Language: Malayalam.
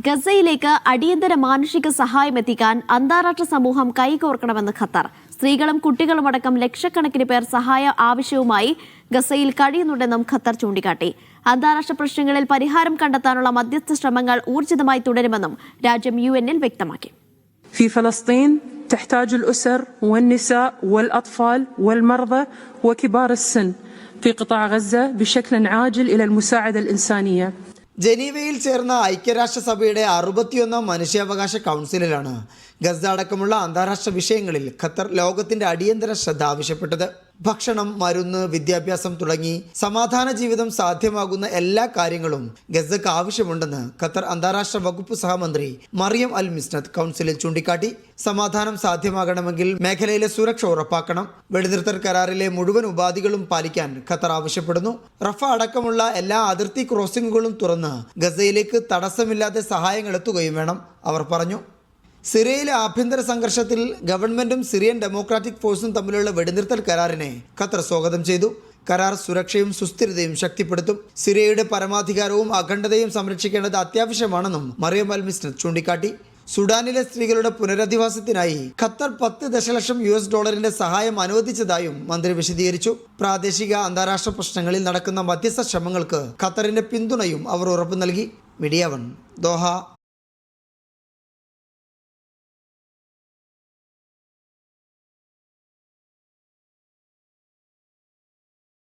ഗസയിലേക്ക് അടിയന്തര മാനുഷിക സഹായം എത്തിക്കാൻ അന്താരാഷ്ട്ര സമൂഹം കൈകോർക്കണമെന്ന് ഖത്തർ. സ്ത്രീകളും കുട്ടികളുമടക്കം ലക്ഷക്കണക്കിന് പേർ സഹായ ആവശ്യവുമായി ഗസയിൽ കഴിയുന്നുണ്ടെന്നും ഖത്തർ ചൂണ്ടിക്കാട്ടി. അന്താരാഷ്ട്ര പ്രശ്നങ്ങളിൽ പരിഹാരം കണ്ടെത്താനുള്ള മധ്യസ്ഥ ശ്രമങ്ങൾ ഊർജിതമായി തുടരുമെന്നും രാജ്യം UN-ൽ വ്യക്തമാക്കി. في فلسطين تحتاج الأسر والنساء والأطفال والمرضى وكبار السن في قطاع غزة بشكل عاجل إلى المساعدة الإنسانية. ജനീവയിൽ ചേർന്ന ഐക്യരാഷ്ട്രസഭയുടെ 61ാം മനുഷ്യാവകാശ കൗൺസിലിലാണ് ഗസ അടക്കമുള്ള അന്താരാഷ്ട്ര വിഷയങ്ങളിൽ ഖത്തർ ലോകത്തിന്റെ അടിയന്തര ശ്രദ്ധ ആവശ്യപ്പെട്ടത്. ഭക്ഷണം, മരുന്ന്, വിദ്യാഭ്യാസം തുടങ്ങി സമാധാന ജീവിതം സാധ്യമാകുന്ന എല്ലാ കാര്യങ്ങളും ഗസക്ക് ആവശ്യമുണ്ടെന്ന് ഖത്തർ അന്താരാഷ്ട്ര വകുപ്പ് സഹമന്ത്രി മറിയം അൽ മിസ്നത്ത് കൗൺസിലിൽ ചൂണ്ടിക്കാട്ടി. സമാധാനം സാധ്യമാകണമെങ്കിൽ മേഖലയിലെ സുരക്ഷ ഉറപ്പാക്കണം. വെടിനിർത്തൽ കരാറിലെ മുഴുവൻ ഉപാധികളും പാലിക്കാൻ ഖത്തർ ആവശ്യപ്പെടുന്നു. റഫ അടക്കമുള്ള എല്ലാ അതിർത്തി ക്രോസിംഗുകളും തുറന്ന് ഗസയിലേക്ക് തടസ്സമില്ലാതെ സഹായങ്ങൾ എത്തുകയും വേണം, അവർ പറഞ്ഞു. സിറിയയിലെ ആഭ്യന്തര സംഘർഷത്തിൽ ഗവൺമെന്റും സിറിയൻ ഡെമോക്രാറ്റിക് ഫോഴ്സും തമ്മിലുള്ള വെടിനിർത്തൽ കരാറിനെ ഖത്തർ സ്വാഗതം ചെയ്തു. കരാർ സുരക്ഷയും സുസ്ഥിരതയും ശക്തിപ്പെടുത്തും. സിറിയയുടെ പരമാധികാരവും അഖണ്ഡതയും സംരക്ഷിക്കേണ്ടത് അത്യാവശ്യമാണെന്നും മറിയം അൽ മിസ്നത്ത് ചൂണ്ടിക്കാട്ടി. സുഡാനിലെ സ്ത്രീകളുടെ പുനരധിവാസത്തിനായി ഖത്തർ $10 ദശലക്ഷം സഹായം അനുവദിച്ചതായും മന്ത്രി വിശദീകരിച്ചു. പ്രാദേശിക അന്താരാഷ്ട്ര പ്രശ്നങ്ങളിൽ നടക്കുന്ന മധ്യസ്ഥ ശ്രമങ്ങൾക്ക് ഖത്തറിന്റെ പിന്തുണയും അവർ ഉറപ്പു നൽകി. Media 1 Doha.